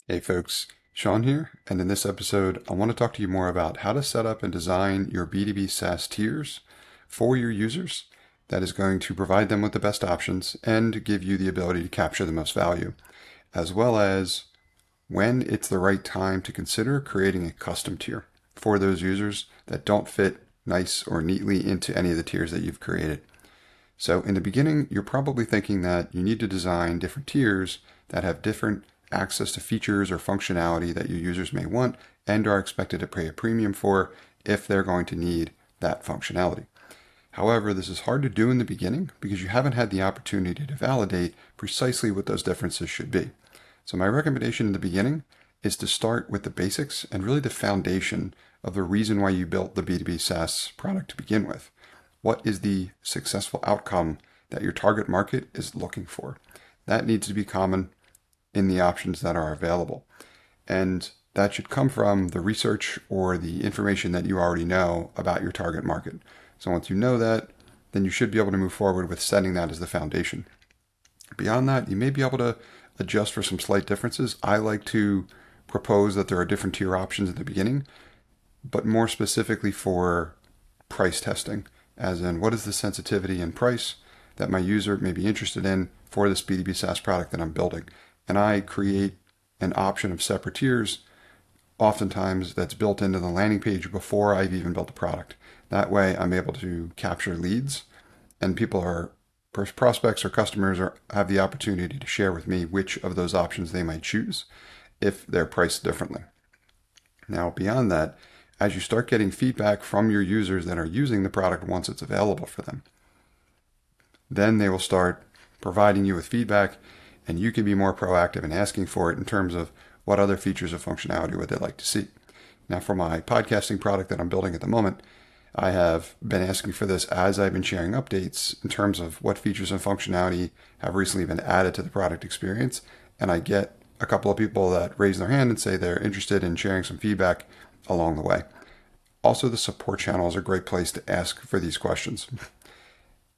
Hey folks, Sean here, and in this episode, I want to talk to you more about how to set up and design your B2B SaaS tiers for your users that is going to provide them with the best options and give you the ability to capture the most value, as well as when it's the right time to consider creating a custom tier for those users that don't fit nice or neatly into any of the tiers that you've created. So in the beginning, you're probably thinking that you need to design different tiers that have different access to features or functionality that your users may want and are expected to pay a premium for if they're going to need that functionality. However, this is hard to do in the beginning because you haven't had the opportunity to validate precisely what those differences should be. So my recommendation in the beginning is to start with the basics and really the foundation of the reason why you built the B2B SaaS product to begin with. What is the successful outcome that your target market is looking for? That needs to be common in the options that are available. And that should come from the research or the information that you already know about your target market. So once you know that, then you should be able to move forward with setting that as the foundation. Beyond that, you may be able to adjust for some slight differences. I like to propose that there are different tier options at the beginning, but more specifically for price testing, as in what is the sensitivity and price that my user may be interested in for this B2B SaaS product that I'm building. And I create an option of separate tiers, oftentimes that's built into the landing page before I've even built the product. That way I'm able to capture leads, and prospects or customers have the opportunity to share with me which of those options they might choose if they're priced differently. Now, beyond that, as you start getting feedback from your users that are using the product once it's available for them, then they will start providing you with feedback, and you can be more proactive in asking for it in terms of what other features of functionality would they like to see. Now, for my podcasting product that I'm building at the moment, I have been asking for this as I've been sharing updates in terms of what features and functionality have recently been added to the product experience. And I get a couple of people that raise their hand and say they're interested in sharing some feedback along the way. Also, the support channel is a great place to ask for these questions.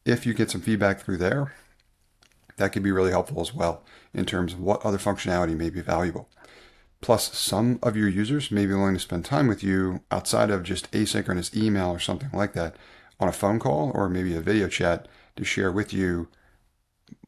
If you get some feedback through there, that can be really helpful as well in terms of what other functionality may be valuable. Plus, some of your users may be willing to spend time with you outside of just asynchronous email or something like that on a phone call or maybe a video chat to share with you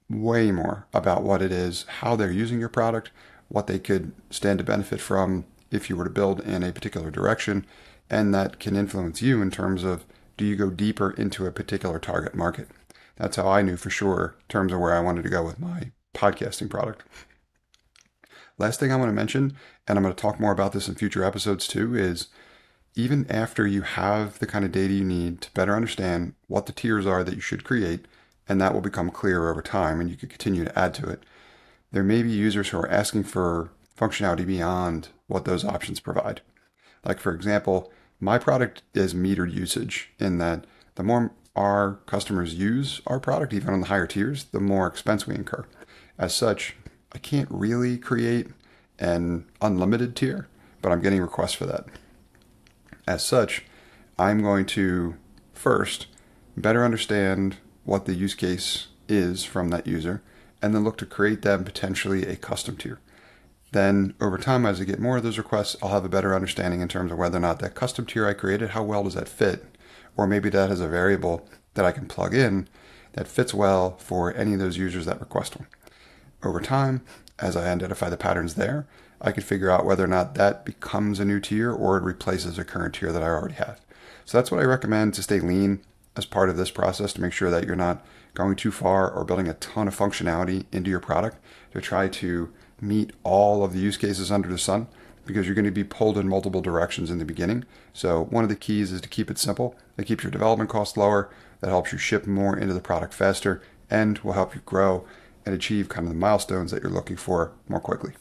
way more about what it is, how they're using your product, what they could stand to benefit from if you were to build in a particular direction, and that can influence you in terms of, do you go deeper into a particular target market? That's how I knew for sure in terms of where I wanted to go with my podcasting product. Last thing I want to mention, and I'm going to talk more about this in future episodes too, is even after you have the kind of data you need to better understand what the tiers are that you should create, and that will become clearer over time and you can continue to add to it, there may be users who are asking for functionality beyond what those options provide. Like, for example, my product is metered usage in that the more our customers use our product, even on the higher tiers, the more expense we incur. As such, I can't really create an unlimited tier, but I'm getting requests for that. As such, I'm going to first better understand what the use case is from that user, and then look to create them potentially a custom tier. Then over time, as I get more of those requests, I'll have a better understanding in terms of whether or not that custom tier I created, how well does that fit? Or maybe that has a variable that I can plug in that fits well for any of those users that request one. Over time, as I identify the patterns there, I can figure out whether or not that becomes a new tier or it replaces a current tier that I already have. So that's what I recommend, to stay lean as part of this process, to make sure that you're not going too far or building a ton of functionality into your product to try to meet all of the use cases under the sun, because you're going to be pulled in multiple directions in the beginning. So one of the keys is to keep it simple. That keeps your development costs lower. That helps you ship more into the product faster and will help you grow and achieve kind of the milestones that you're looking for more quickly.